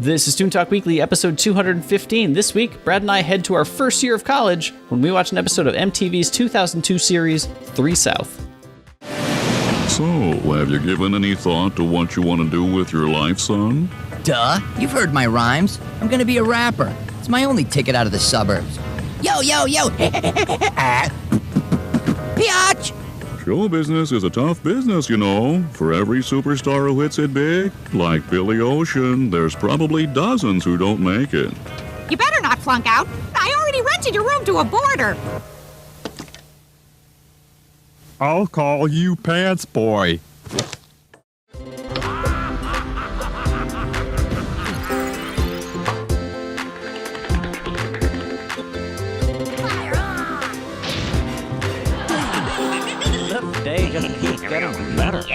This is Toon Talk Weekly, episode 215. This week, Brad and I head to our first year of college when we watch an episode of MTV's 2002 series, 3 South. So, have you given any thought to what you want to do with your life, son? Duh, you've heard my rhymes. I'm gonna be a rapper. It's my only ticket out of the suburbs. Yo, yo, yo! Biatch! Show business is a tough business, you know. For every superstar who hits it big, like Billy Ocean, there's probably dozens who don't make it. You better not flunk out. I already rented your room to a boarder. I'll call you Pants Boy. Day just keeps getting better. Boy.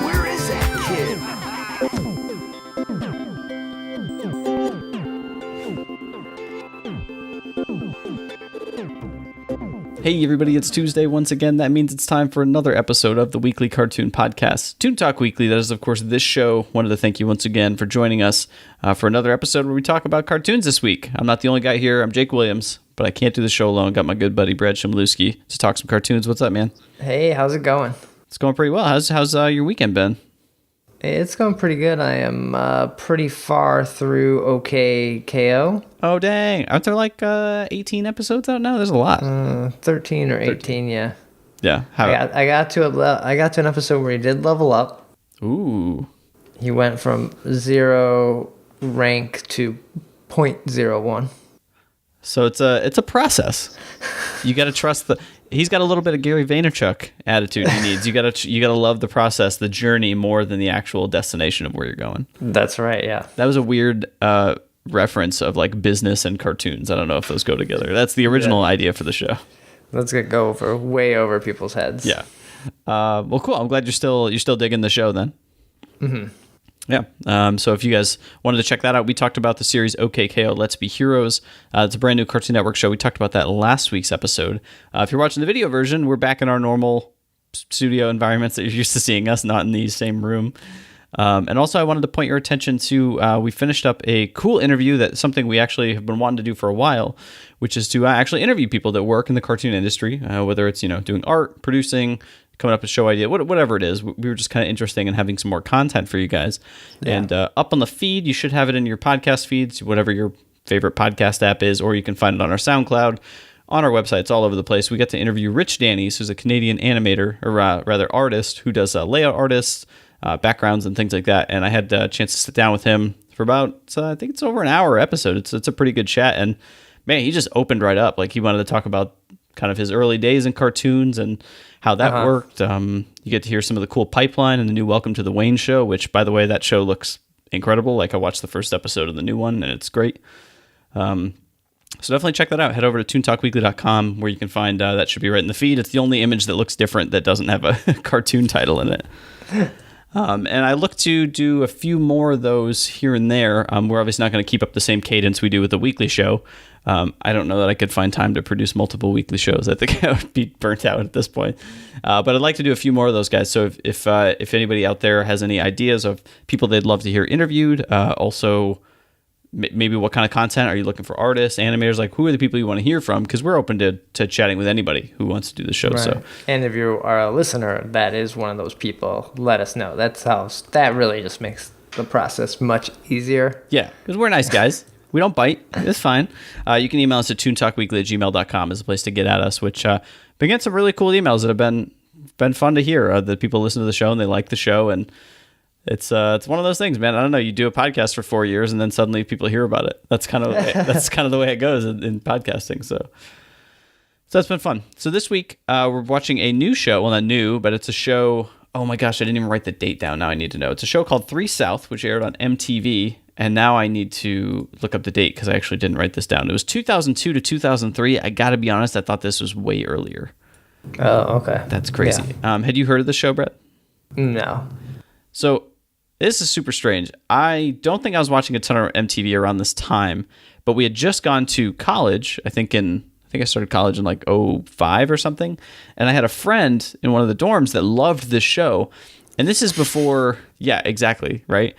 Where is that kid? Hey everybody, it's Tuesday once again. That means it's time for another episode of the weekly cartoon podcast, Toon Talk Weekly. That is, of course, this show. Wanted to thank you once again for joining us for another episode where we talk about cartoons this week. I'm not the only guy here. I'm Jake Williams, but I can't do the show alone. Got my good buddy Brad Shimlewski to talk some cartoons. What's up, man? Hey, how's it going? It's going pretty well. How's your weekend been? It's going pretty good. I am pretty far through OK KO. Oh, dang. Aren't there like 18 episodes out now? There's a lot. 13 or 18, yeah. Yeah. I got to an episode where he did level up. Ooh. He went from 0 rank to 0.01. So it's a process. You got to trust he's got a little bit of Gary Vaynerchuk attitude he needs. You got to love the process, the journey more than the actual destination of where you're going. That's right, yeah. That was a weird reference of like business and cartoons. I don't know if those go together. That's the original idea for the show. Let's go way over people's heads. Yeah. Well, cool. I'm glad you're still digging the show then. Mm-hmm. Yeah. So if you guys wanted to check that out, we talked about the series OKKO Let's Be Heroes. It's a brand new Cartoon Network show. We talked about that last week's episode. If you're watching the video version, we're back in our normal studio environments that you're used to seeing us, not in the same room. And also I wanted to point your attention to, we finished up a cool interview that's something we actually have been wanting to do for a while, which is to actually interview people that work in the cartoon industry, whether it's, doing art, producing, coming up with a show idea, whatever it is. We were just kind of interested in having some more content for you guys. Yeah. And up on the feed, you should have it in your podcast feeds, whatever your favorite podcast app is, or you can find it on our SoundCloud, on our website. It's all over the place. We got to interview Rich Dannies, who's a Canadian animator, or rather artist, who does layout artists, backgrounds, and things like that. And I had a chance to sit down with him for about, I think it's over an hour episode. It's a pretty good chat. And man, he just opened right up. Like he wanted to talk about kind of his early days in cartoons and how that worked. You get to hear some of the cool pipeline and the new Welcome to the Wayne show, which, by the way, that show looks incredible. Like I watched the first episode of the new one and it's great. So definitely check that out. Head over to toontalkweekly.com where you can find that should be right in the feed. It's the only image that looks different that doesn't have a cartoon title in it. And I look to do a few more of those here and there. We're obviously not going to keep up the same cadence we do with the weekly show. I don't know that I could find time to produce multiple weekly shows. I think I would be burnt out at this point. But I'd like to do a few more of those guys. So if anybody out there has any ideas of people they'd love to hear interviewed, also maybe what kind of content are you looking for? Artists, animators, like who are the people you want to hear from? Because we're open to chatting with anybody who wants to do the show. Right. So, and if you are a listener that is one of those people, let us know. That really just makes the process much easier. Yeah, because we're nice guys. We don't bite. It's fine. You can email us at toontalkweekly@gmail.com is a place to get at us, which been getting some really cool emails that have been fun to hear. The people listen to the show and they like the show, and it's one of those things, man. I don't know. You do a podcast for 4 years and then suddenly people hear about it. That's kind of the way it goes in podcasting. So that's been fun. So this week we're watching a new show. Well, not new, but it's a show. Oh my gosh, I didn't even write the date down. Now I need to know. It's a show called 3 South, which aired on MTV. And now I need to look up the date because I actually didn't write this down. It was 2002 to 2003. I got to be honest, I thought this was way earlier. Oh, okay. That's crazy. Yeah. Had you heard of the show, Brett? No. So this is super strange. I don't think I was watching a ton of MTV around this time, but we had just gone to college. I think I started college in like 2005 or something. And I had a friend in one of the dorms that loved this show. And this is before, yeah, exactly, right?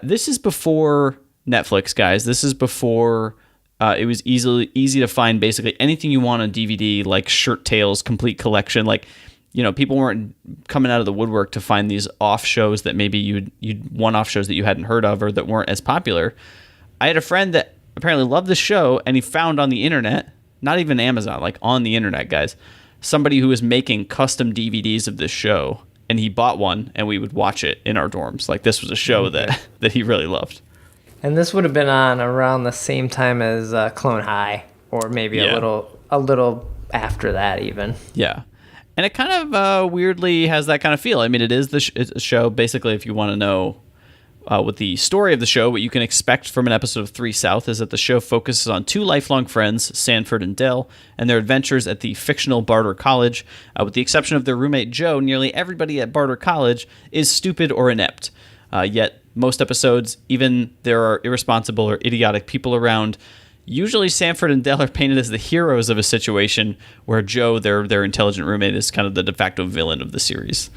This is before Netflix, guys. This is before it was easy to find basically anything you want on DVD, like Shirt Tales, complete collection. Like, you know, people weren't coming out of the woodwork to find these off shows that maybe you'd one-off shows that you hadn't heard of or that weren't as popular. I had a friend that apparently loved the show, and he found on the internet, not even Amazon, like on the internet, guys, somebody who was making custom DVDs of this show, and he bought one, and we would watch it in our dorms. Like, this was a show that he really loved. And this would have been on around the same time as Clone High, or maybe a little after that even. Yeah. And it kind of weirdly has that kind of feel. I mean, it is it's a show, basically, if you want to know what the story of the show, what you can expect from an episode of 3 South is that the show focuses on 2 lifelong friends, Sanford and Dell, and their adventures at the fictional Barder College. With the exception of their roommate Joe, nearly everybody at Barder College is stupid or inept. Yet, most episodes, even there are irresponsible or idiotic people around, usually Sanford and Dell are painted as the heroes of a situation where Joe, their intelligent roommate, is kind of the de facto villain of the series.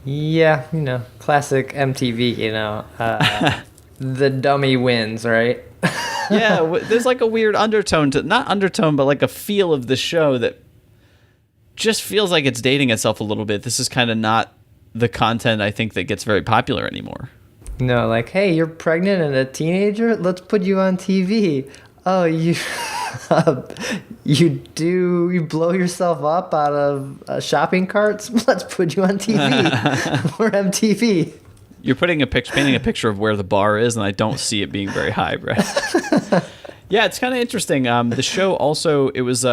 Yeah, you know, classic MTV, you know, the dummy wins, right? Yeah, there's like a weird undertone not undertone, but like a feel of the show that just feels like it's dating itself a little bit. This is kind of not the content I think that gets very popular anymore. No, like, hey, you're pregnant and a teenager? Let's put you on TV. Oh, you you blow yourself up out of shopping carts? Let's put you on TV. We're MTV. You're painting a picture of where the bar is, and I don't see it being very high, Brett. Yeah, it's kind of interesting. The show also, it was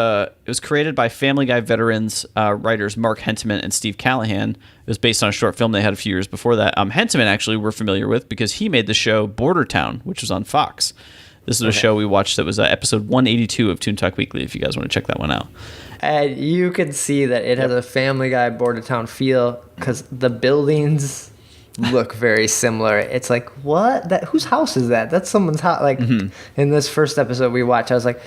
created by Family Guy veterans writers Mark Hentemann and Steve Callaghan. It was based on a short film they had a few years before that. Hentemann actually we're familiar with because he made the show Bordertown, which was on Fox. This is a show we watched that was episode 182 of Toon Talk Weekly, if you guys want to check that one out. And you can see that it has a Family Guy Bordertown feel because the buildings look very similar. It's like, what? Whose house is that? That's someone's house. Like, in this first episode we watched, I was like,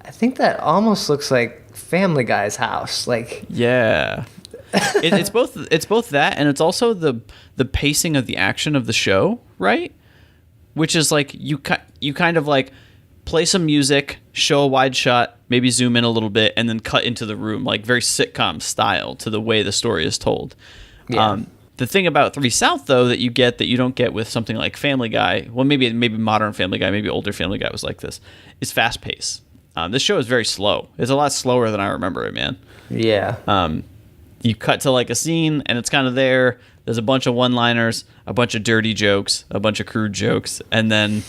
I think that almost looks like Family Guy's house. Like, yeah. It's both that, and it's also the pacing of the action of the show, right? Which is like you kind of like play some music, show a wide shot, maybe zoom in a little bit, and then cut into the room, like very sitcom style to the way the story is told. Yeah. The thing about 3 South, though, that you don't get with something like Family Guy, well, maybe modern Family Guy, maybe older Family Guy was like this, is fast pace. This show is very slow. It's a lot slower than I remember it, man. Yeah. You cut to like a scene, and it's kind of there. There's a bunch of one-liners, a bunch of dirty jokes, a bunch of crude jokes, and then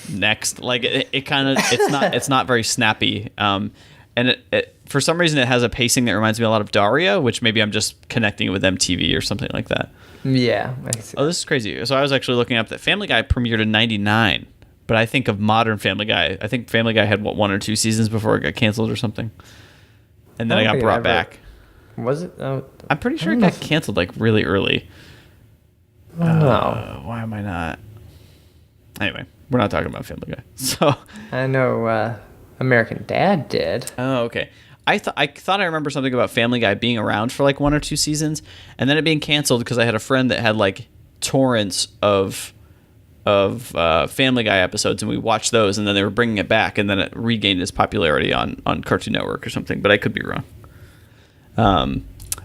next, like it's not very snappy. And it for some reason it has a pacing that reminds me a lot of Daria, which maybe I'm just connecting it with MTV or something like that. Yeah. I see. Oh, this is crazy. So I was actually looking up that Family Guy premiered in '99, but I think of modern Family Guy. I think Family Guy had 1 or 2 seasons before it got canceled or something, and then I got brought back. Was it? I'm pretty sure it got canceled like really early. No. Why am I not? Anyway, we're not talking about Family Guy. So I know American Dad did. Oh, okay. I thought I remember something about Family Guy being around for like 1 or 2 seasons, and then it being canceled because I had a friend that had like torrents of Family Guy episodes, and we watched those, and then they were bringing it back, and then it regained its popularity on Cartoon Network or something. But I could be wrong.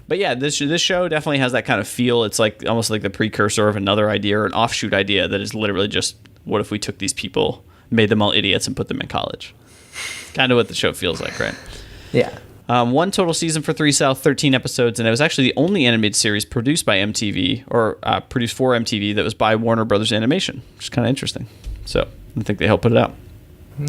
But yeah, this show definitely has that kind of feel. It's like almost like the precursor of another idea or an offshoot idea that is literally just, what if we took these people, made them all idiots, and put them in college? Kind of what the show feels like, right? Yeah. 1 total season for 3 South, 13 episodes, and it was actually the only animated series produced by MTV, or produced for MTV, that was by Warner Brothers Animation, which is kind of interesting. So I think they helped put it out.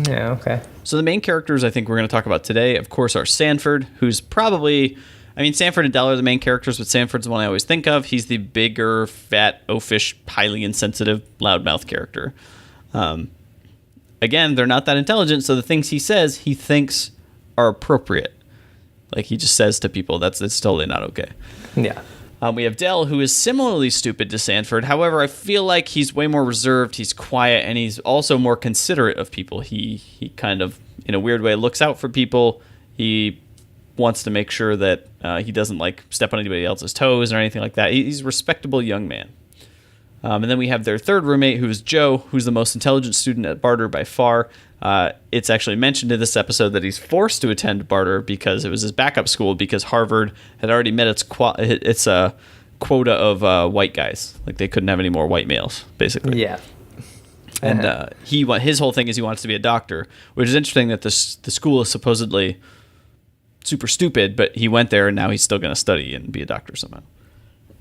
Yeah, okay. So the main characters I think we're going to talk about today, of course, are Sanford, who's probably... I mean, Sanford and Dell are the main characters, but Sanford's the one I always think of. He's the bigger, fat, oafish, highly insensitive, loudmouth character. Again, they're not that intelligent, so the things he says, he thinks are appropriate. Like he just says to people, it's totally not okay. Yeah. We have Dell, who is similarly stupid to Sanford. However, I feel like he's way more reserved, he's quiet, and he's also more considerate of people. He kind of, in a weird way, looks out for people. He wants to make sure that he doesn't like step on anybody else's toes or anything like that. He's a respectable young man. And then we have their third roommate, who is Joe, who's the most intelligent student at Barder by far. It's actually mentioned in this episode that he's forced to attend Barder because it was his backup school because Harvard had already met its quota of white guys. Like they couldn't have any more white males, basically. Yeah. And his whole thing is he wants to be a doctor, which is interesting that the school is supposedly super stupid, but he went there and now he's still going to study and be a doctor somehow.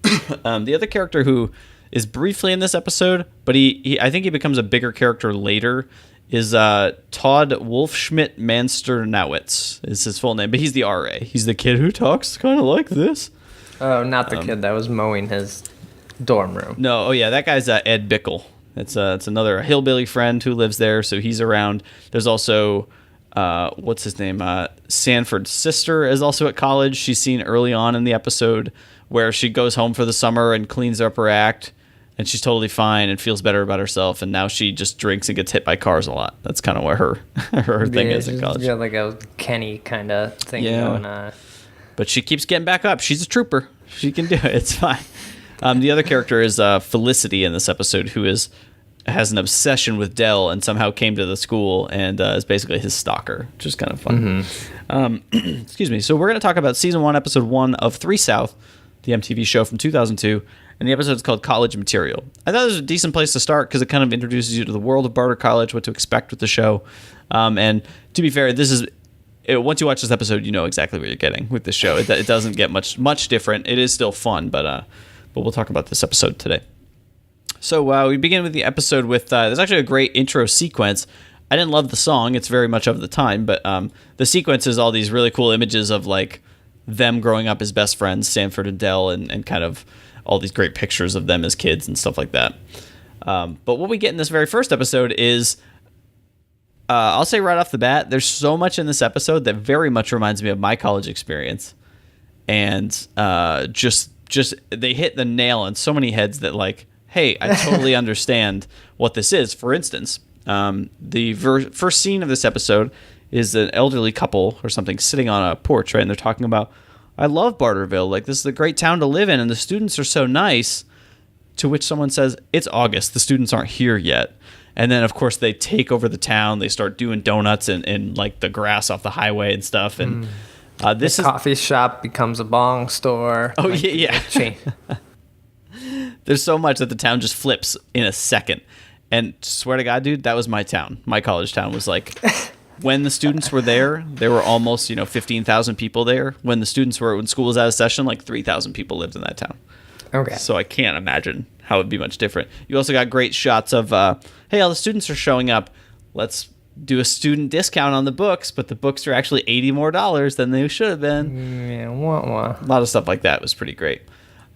The other character who is briefly in this episode, but I think he becomes a bigger character later, is Todd Wolfschmidt Mansternowitz is his full name, but he's the RA. He's the kid who talks kind of like this. Oh, not the kid that was mowing his dorm room. No, that guy's Ed Bickle. It's another hillbilly friend who lives there, so he's around. There's also what's his name? Sanford's sister is also at college. She's seen early on in the episode where she goes home for the summer and cleans up her act, and she's totally fine and feels better about herself. And now she just drinks and gets hit by cars a lot. That's kind of what her thing is in college. Yeah, like a Kenny kind of thing going on. But she keeps getting back up. She's a trooper. She can do it. It's fine. The other character is Felicity in this episode, who has an obsession with Dell and somehow came to the school and is basically his stalker, which is kind of fun. Excuse me. So we're going to talk about Season 1, Episode 1 of 3 South, the MTV show from 2002. And the episode is called College Material. I thought it was a decent place to start because it kind of introduces you to the world of Barder College, what to expect with the show. And to be fair, once you watch this episode, you know exactly what you're getting with the show. It doesn't get much different. It is still fun, but we'll talk about this episode today. So we begin with the episode with there's actually a great intro sequence. I didn't love the song. It's very much of the time, but the sequence is all these really cool images of like them growing up as best friends, Sanford and Dell, and kind of all these great pictures of them as kids and stuff like that. But what we get in this very first episode is, I'll say right off the bat, there's so much in this episode that very much reminds me of my college experience. And just they hit the nail on so many heads that like, hey, I totally understand what this is. For instance, the first scene of this episode is an elderly couple or something sitting on a porch, right? And they're talking about, I love Barterville. Like, this is a great town to live in, and the students are so nice. To which someone says, it's August. The students aren't here yet. And then, of course, they take over the town. They start doing donuts and like, the grass off the highway and stuff. And this coffee shop becomes a bong store. Oh, like, yeah. There's so much that the town just flips in a second. And swear to God, dude, that was my town. My college town was like... When the students were there were almost 15,000 people there. When school was out of session, like 3,000 people lived in that town. Okay. So I can't imagine how it'd be much different. You also got great shots of, hey, all the students are showing up. Let's do a student discount on the books, but the books are actually $80 more than they should have been. Yeah, wah. A lot of stuff like that was pretty great.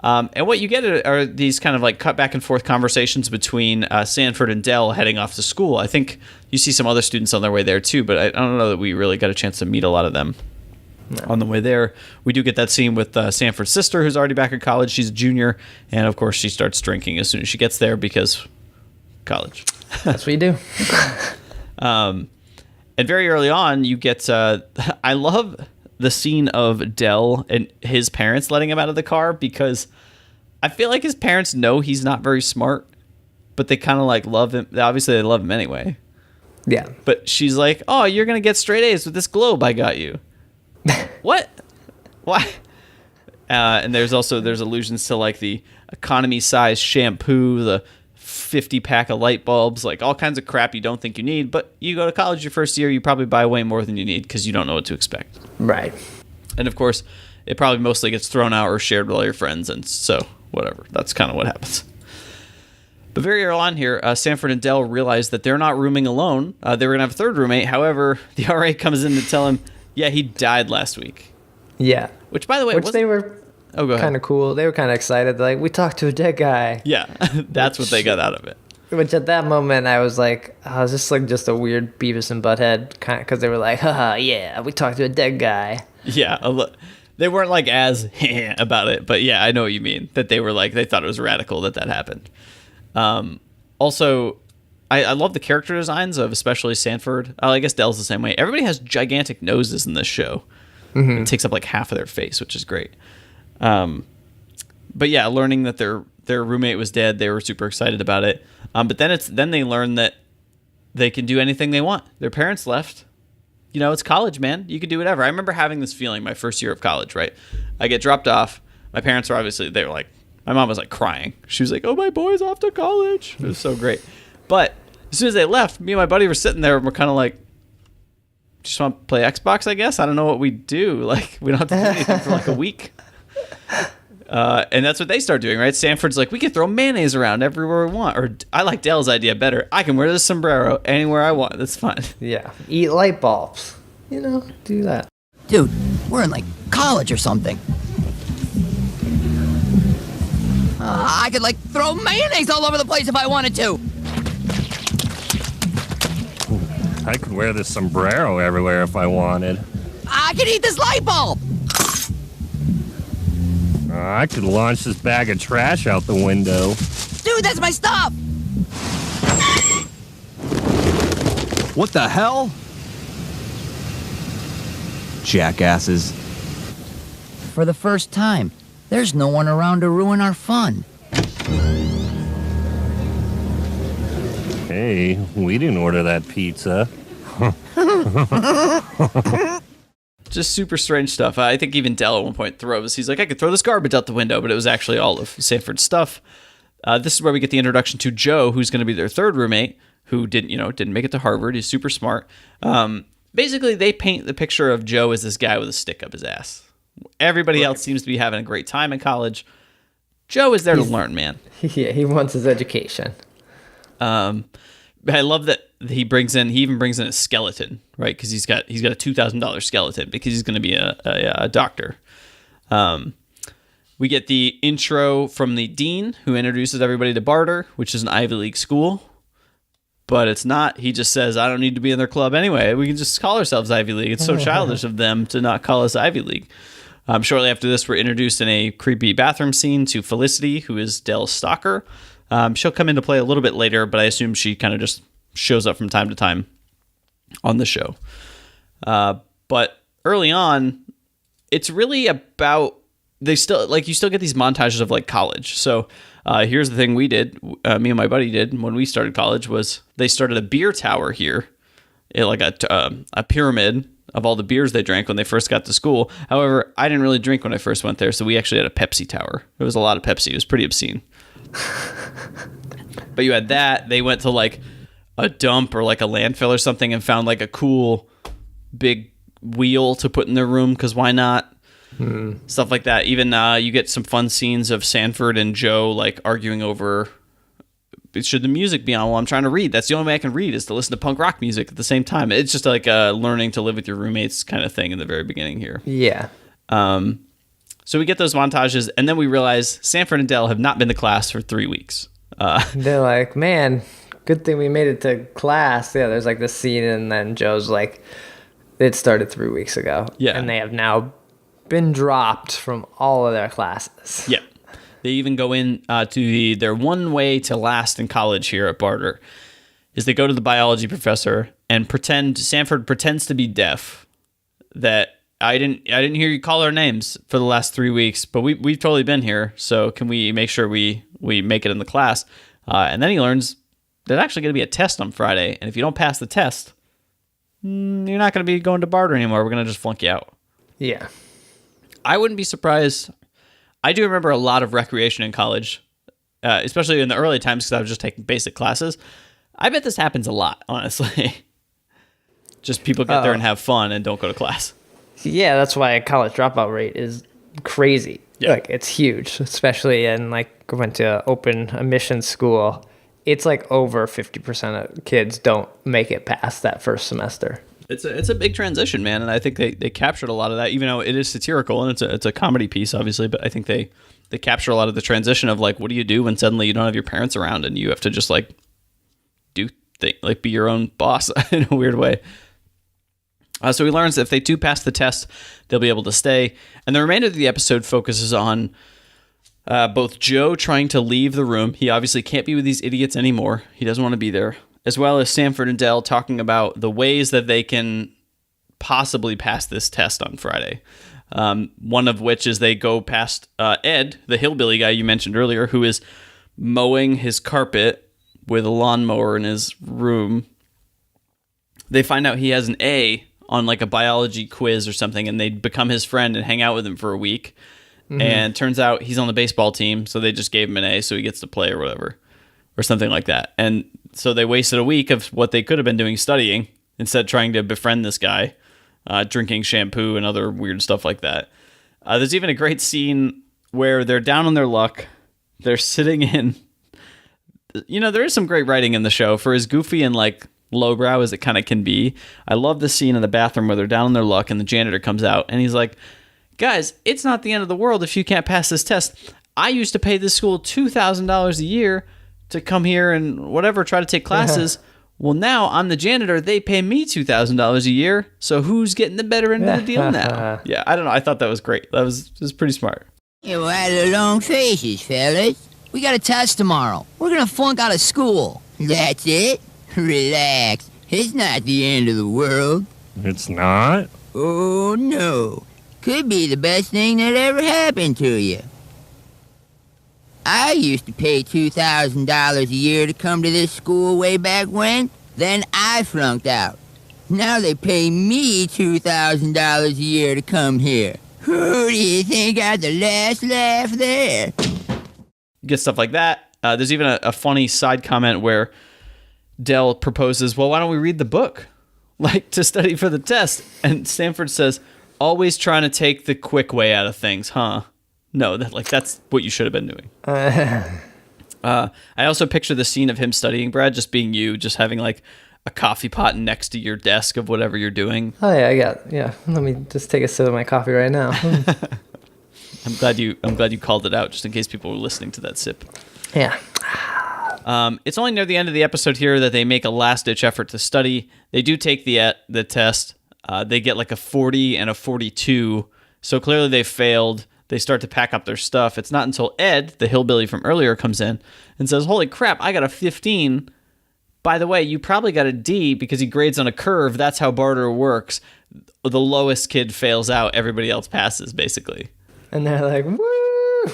And what you get are these kind of like cut back and forth conversations between Sanford and Dell heading off to school. I think you see some other students on their way there too, but I don't know that we really got a chance to meet a lot of them on the way there. We do get that scene with Sanford's sister, who's already back in college. She's a junior, and of course she starts drinking as soon as she gets there because college. That's what you do. And very early on, you get... I love the scene of Dell and his parents letting him out of the car because I feel like his parents know he's not very smart, but they kind of like love him. Obviously, they love him anyway. Yeah. But she's like, oh, you're going to get straight A's with this globe I got you. What? Why? And there's allusions to like the economy size shampoo, the 50 pack of light bulbs, like all kinds of crap you don't think you need, but you go to college your first year, you probably buy way more than you need because you don't know what to expect. Right. And of course, it probably mostly gets thrown out or shared with all your friends, and so whatever. That's kind of what happens. But very early on here, Sanford and Dell realize that they're not rooming alone. They were going to have a third roommate. However, the RA comes in to tell him, yeah, he died last week. Yeah. Which, by the way, they were kind of cool. They were kind of excited. Like, we talked to a dead guy. Yeah, that's what they got out of it. Which at that moment I was like, oh, is this like just a weird Beavis and Butthead kind of, because they were like, haha, yeah, we talked to a dead guy. Yeah, they weren't like as about it, but yeah, I know what you mean. That they were like, they thought it was radical that happened. Also, I love the character designs of especially Sanford. I guess Dell's the same way. Everybody has gigantic noses in this show. Mm-hmm. It takes up like half of their face, which is great. But yeah, learning that their roommate was dead, they were super excited about it. But then they learn that they can do anything they want. Their parents left. You know, it's college, man. You can do whatever. I remember having this feeling my first year of college, right? I get dropped off. My parents were obviously, they were like, my mom was like crying. She was like, oh, my boy's off to college. It was so great. But as soon as they left, me and my buddy were sitting there and we're kind of like, just want to play Xbox, I guess. I don't know what we do. Like, we don't have to do anything for like a week. And that's what they start doing, right? Sanford's like, we can throw mayonnaise around everywhere we want. Or I like Dell's idea better. I can wear this sombrero anywhere I want. That's fine. Yeah. Eat light bulbs. You know, do that. Dude, we're in like college or something. I could like throw mayonnaise all over the place if I wanted to. I could wear this sombrero everywhere if I wanted. I could eat this light bulb. I could launch this bag of trash out the window. Dude, that's my stuff. What the hell? Jackasses. For the first time, there's no one around to ruin our fun. Hey, we didn't order that pizza. Just super strange stuff. I think even Dell at one point he's like, I could throw this garbage out the window, but it was actually all of Sanford's stuff. This is where we get the introduction to Joe, who's going to be their third roommate, who didn't make it to Harvard. He's super smart. Basically, they paint the picture of Joe as this guy with a stick up his ass. Everybody else seems to be having a great time in college. Joe is there to learn, man. Yeah, he wants his education. I love that he even brings in a skeleton, right? Because he's got a $2,000 skeleton because he's going to be a doctor. We get the intro from the dean, who introduces everybody to Barder, which is an Ivy League school. But it's not. He just says, I don't need to be in their club anyway. We can just call ourselves Ivy League. It's so childish of them to not call us Ivy League. Shortly after this, we're introduced in a creepy bathroom scene to Felicity, who is Dell's stalker. She'll come into play a little bit later, but I assume she kind of just shows up from time to time on the show. But early on, it's really about you still get these montages of like college. So here's the thing we did, me and my buddy did when we started college, was they started a beer tower here, like a pyramid of all the beers they drank when they first got to school. However, I didn't really drink when I first went there, so we actually had a Pepsi tower. It was a lot of Pepsi. It was pretty obscene. But you had that. They went to like a dump or like a landfill or something and found like a cool big wheel to put in their room, because why not? Stuff like that. Even you get some fun scenes of Sanford and Joe like arguing over, should the music be on while I'm trying to read? That's the only way I can read, is to listen to punk rock music at the same time. It's just like a learning to live with your roommates kind of thing in the very beginning here. Yeah. So we get those montages, and then we realize Sanford and Dell have not been to class for 3 weeks. They're like, man, good thing we made it to class. Yeah, there's like this scene, and then Joe's like, it started 3 weeks ago. Yeah. And they have now been dropped from all of their classes. Yeah. They even go in to their one way to last in college here at Barder is they go to the biology professor and Sanford pretends to be deaf, that I didn't hear you call our names for the last 3 weeks, but we've totally been here. So can we make sure we make it in the class? And then he learns there's actually going to be a test on Friday. And if you don't pass the test, you're not going to be going to Barder anymore. We're going to just flunk you out. Yeah. I wouldn't be surprised. I do remember a lot of recreation in college, especially in the early times because I was just taking basic classes. I bet this happens a lot, honestly. Just people get there and have fun and don't go to class. Yeah, that's why a college dropout rate is crazy. Yeah. Like, it's huge, especially in, like, I went to open admission school. It's like over 50% of kids don't make it past that first semester. It's a big transition, man, and I think they captured a lot of that, even though it is satirical and it's a comedy piece, obviously, but I think they capture a lot of the transition of, like, what do you do when suddenly you don't have your parents around and you have to just, like, do things, like be your own boss in a weird way. So he learns that if they do pass the test, they'll be able to stay. And the remainder of the episode focuses on both Joe trying to leave the room. He obviously can't be with these idiots anymore. He doesn't want to be there. As well as Sanford and Dell talking about the ways that they can possibly pass this test on Friday. One of which is they go past Ed, the hillbilly guy you mentioned earlier, who is mowing his carpet with a lawnmower in his room. They find out he has an A on like a biology quiz or something, and they become his friend and hang out with him for a week. And turns out he's on the baseball team, so they just gave him an A so he gets to play or whatever, or something like that. And so they wasted a week of what they could have been doing studying, instead trying to befriend this guy, drinking shampoo and other weird stuff like that. There's even a great scene where they're down on their luck. They're sitting in... there is some great writing in the show for as goofy and like lowbrow as it kind of can be. I love the scene in the bathroom where they're down on their luck and the janitor comes out and he's like, guys, it's not the end of the world if you can't pass this test. I used to pay this school $2,000 a year to come here and whatever, try to take classes. Well, now I'm the janitor. They pay me $2,000 a year. So who's getting the better end of the deal now? Yeah, I don't know. I thought that was great. That was pretty smart. You had the long faces, fellas. We got a test tomorrow. We're gonna flunk out of school. That's it. Relax. It's not the end of the world. It's not? Oh, no. Could be the best thing that ever happened to you. I used to pay $2,000 a year to come to this school way back when. Then I flunked out. Now they pay me $2,000 a year to come here. Who do you think got the last laugh there? Get stuff like that. There's even a funny side comment where Dell proposes, well, why don't we read the book? Like, to study for the test. And Sanford says, always trying to take the quick way out of things, huh? No, that's what you should have been doing. I also picture the scene of him studying, Brad, just being you, just having like a coffee pot next to your desk of whatever you're doing. Oh yeah. Let me just take a sip of my coffee right now. I'm glad you called it out, just in case people were listening to that sip. Yeah. It's only near the end of the episode here that they make a last-ditch effort to study. They do take the test. They get like a 40 and a 42, so clearly they failed. They start to pack up their stuff. It's not until Ed, the hillbilly from earlier, comes in and says, holy crap, I got a 15. By the way, you probably got a D because he grades on a curve. That's how Barder works. The lowest kid fails out. Everybody else passes, basically. And they're like, woo!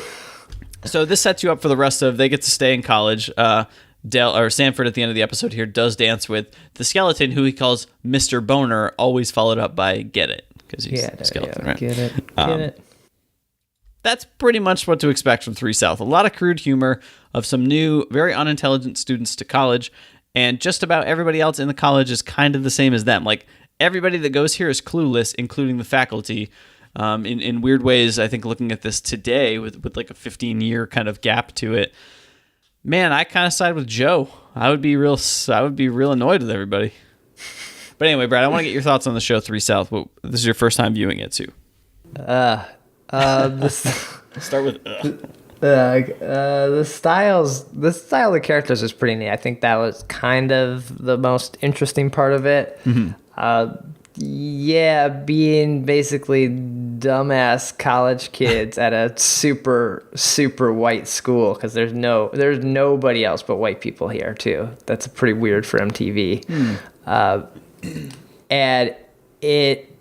So this sets you up for the rest of, they get to stay in college. Sanford at the end of the episode here does dance with the skeleton, who he calls Mr. Boner, always followed up by Get It, because he's a skeleton, right? Get it. That's pretty much what to expect from 3 South. A lot of crude humor of some new, very unintelligent students to college, and just about everybody else in the college is kind of the same as them. Like, everybody that goes here is clueless, including the faculty. In weird ways, I think looking at this today with like a 15-year kind of gap to it, man, I kind of side with Joe. I would be real annoyed with everybody. But anyway, Brad, I want to get your thoughts on the show 3 South. This is your first time viewing it too. Start with the style of the characters is pretty neat. I think that was kind of the most interesting part of it. Mm-hmm. Being basically dumbass college kids at a super white school, because there's nobody else but white people here too. That's pretty weird for MTV. And it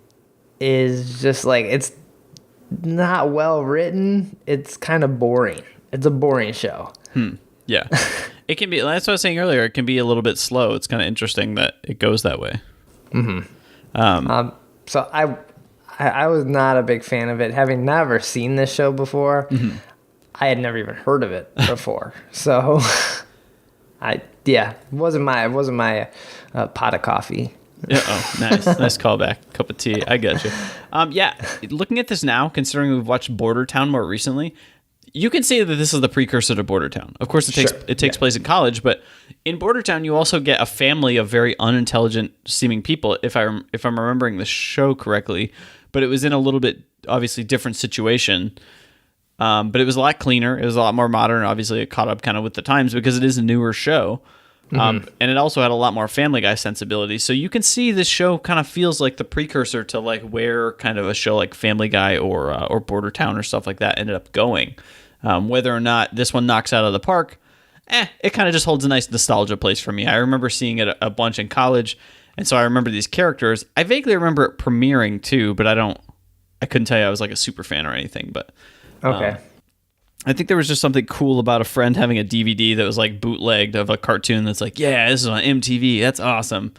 is just like, it's not well written. It's kind of boring. It's a boring show. Yeah. It can be, that's what I was saying earlier, it can be a little bit slow. It's kind of interesting that it goes that way. So I was not a big fan of it, having never seen this show before. Mm-hmm. I had never even heard of it before. So it wasn't my pot of coffee. Nice callback. Cup of tea. I got you. Looking at this now, considering we've watched Bordertown more recently, you can say that this is the precursor to Bordertown. Of course, it takes place in college, but in Bordertown, you also get a family of very unintelligent seeming people. If I'm remembering the show correctly, but it was in a little bit obviously different situation. But it was a lot cleaner. It was a lot more modern. Obviously, it caught up kind of with the times because it is a newer show. And it also had a lot more Family Guy sensibility. So you can see this show kind of feels like the precursor to like where kind of a show like Family Guy or Bordertown or stuff like that ended up going. Whether or not this one knocks out of the park, it kind of just holds a nice nostalgia place for me. I remember seeing it a bunch in college, and so I remember these characters. I vaguely remember it premiering too, but I couldn't tell you I was like a super fan or anything. But Okay. I think there was just something cool about a friend having a DVD that was like bootlegged of a cartoon that's like, yeah, this is on MTV. That's awesome.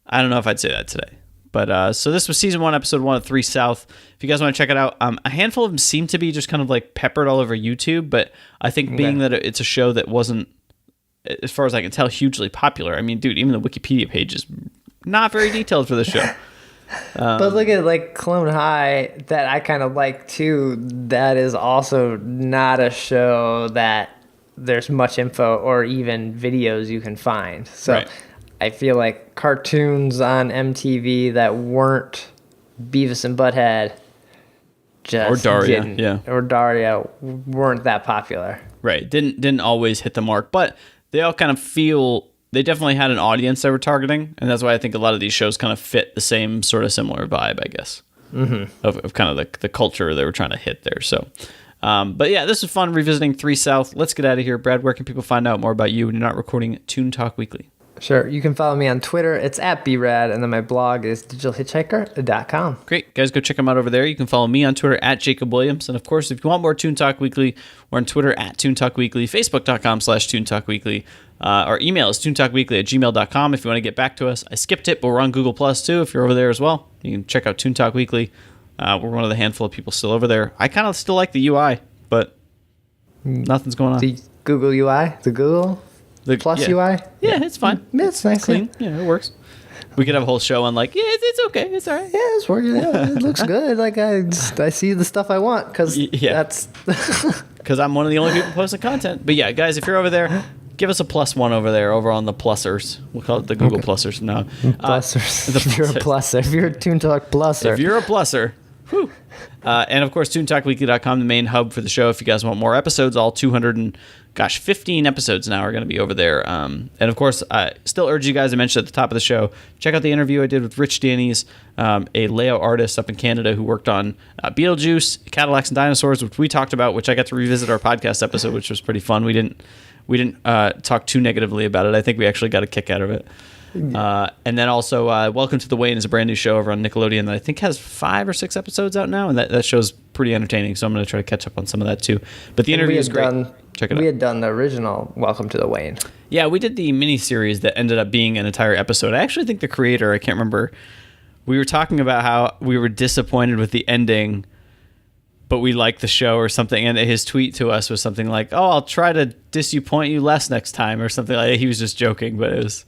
I don't know if I'd say that today. But so this was season 1, episode 1 of 3 South. If you guys want to check it out, a handful of them seem to be just kind of like peppered all over YouTube. But I think being that it's a show that wasn't, as far as I can tell, hugely popular. I mean, dude, even the Wikipedia page is not very detailed for the show. But look at like Clone High that I kind of like too. That is also not a show that there's much info or even videos you can find. So Right. I feel like cartoons on MTV that weren't Beavis and Butthead just Or Daria, didn't, yeah. or Daria weren't that popular. Right. Didn't always hit the mark, but they all kind of feel, they definitely had an audience they were targeting, and that's why I think a lot of these shows kind of fit the same sort of similar vibe, I guess, of kind of the culture they were trying to hit there. So, but yeah, this is fun revisiting 3 South. Let's get out of here. Brad, where can people find out more about you when you're not recording Toon Talk Weekly? Sure, you can follow me on Twitter. It's @brad, and then my blog is digitalhitchhiker.com. Great. Guys, go check them out over there. You can follow me on Twitter @Jacob Williams. And of course, if you want more Toon Talk Weekly, we're on Twitter @Toon Talk Weekly, Facebook.com/Toon Talk Weekly. Our email is toontalkweekly@gmail.com if you want to get back to us. I skipped it, but we're on Google Plus too if you're over there as well. You can check out Toon Talk Weekly. We're one of the handful of people still over there. I kind of still like the UI, but nothing's going on. The Google UI, the Google Plus UI. Yeah, it's fine. Yeah, it's nice. Clean. Yeah, it works. We could have a whole show on like, yeah, it's okay. It's all right. Yeah, it's working. Yeah, it looks good. Like I see the stuff I want because that's because I'm one of the only people posting content. But yeah, guys, if you're over there, give us a +1 over there, over on the Plussers. We'll call it the Google Plussers. No, Plussers. If you're a plusser, if you're a Toon Talk Plusser, if you're a Plusser. Whew. And of course, toontalkweekly.com, the main hub for the show. If you guys want more episodes, all 15 episodes now are going to be over there. And of course, I still urge you guys, I mentioned at the top of the show, check out the interview I did with Rich Dannies, a layout artist up in Canada who worked on Beetlejuice, Cadillacs and Dinosaurs, which we talked about, which I got to revisit our podcast episode, which was pretty fun. We didn't talk too negatively about it. I think we actually got a kick out of it. And then also Welcome to the Wayne is a brand new show over on Nickelodeon that I think has 5 or 6 episodes out now, and that show's pretty entertaining, so I'm going to try to catch up on some of that too. But the interview is great. Check it out. We had done the original Welcome to the Wayne. Yeah, we did the mini-series that ended up being an entire episode. I actually think the creator, I can't remember, we were talking about how we were disappointed with the ending, but we liked the show or something, and his tweet to us was something like, oh, I'll try to disappoint you less next time, or something like that. He was just joking, but it was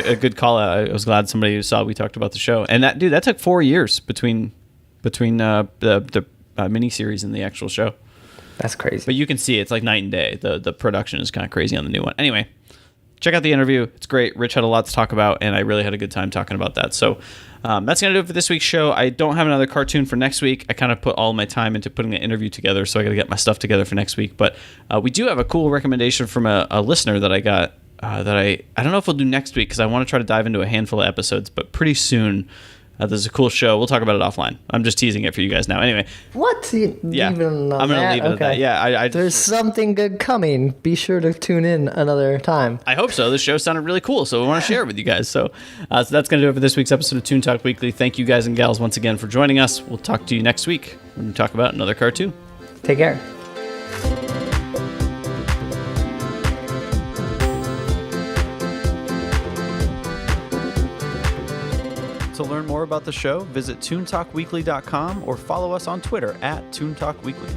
a good call out. I was glad somebody saw we talked about the show. And that took 4 years between the miniseries and the actual show. That's crazy. But you can see it's like night and day. The production is kind of crazy on the new one. Anyway, check out the interview. It's great. Rich had a lot to talk about, and I really had a good time talking about that. So that's going to do it for this week's show. I don't have another cartoon for next week. I kind of put all my time into putting an interview together, so I got to get my stuff together for next week. But we do have a cool recommendation from a listener that I got that I don't know if we'll do next week because I want to try to dive into a handful of episodes, but pretty soon. There's a cool show. We'll talk about it offline. I'm just teasing it for you guys now. Anyway. What? Yeah. I'm going to leave it at that. Yeah. There's something good coming. Be sure to tune in another time. I hope so. This show sounded really cool, so we want to share it with you guys. So that's going to do it for this week's episode of Toon Talk Weekly. Thank you guys and gals once again for joining us. We'll talk to you next week when we talk about another cartoon. Take care. To learn more about the show, visit toontalkweekly.com or follow us on Twitter @ToonTalkWeekly.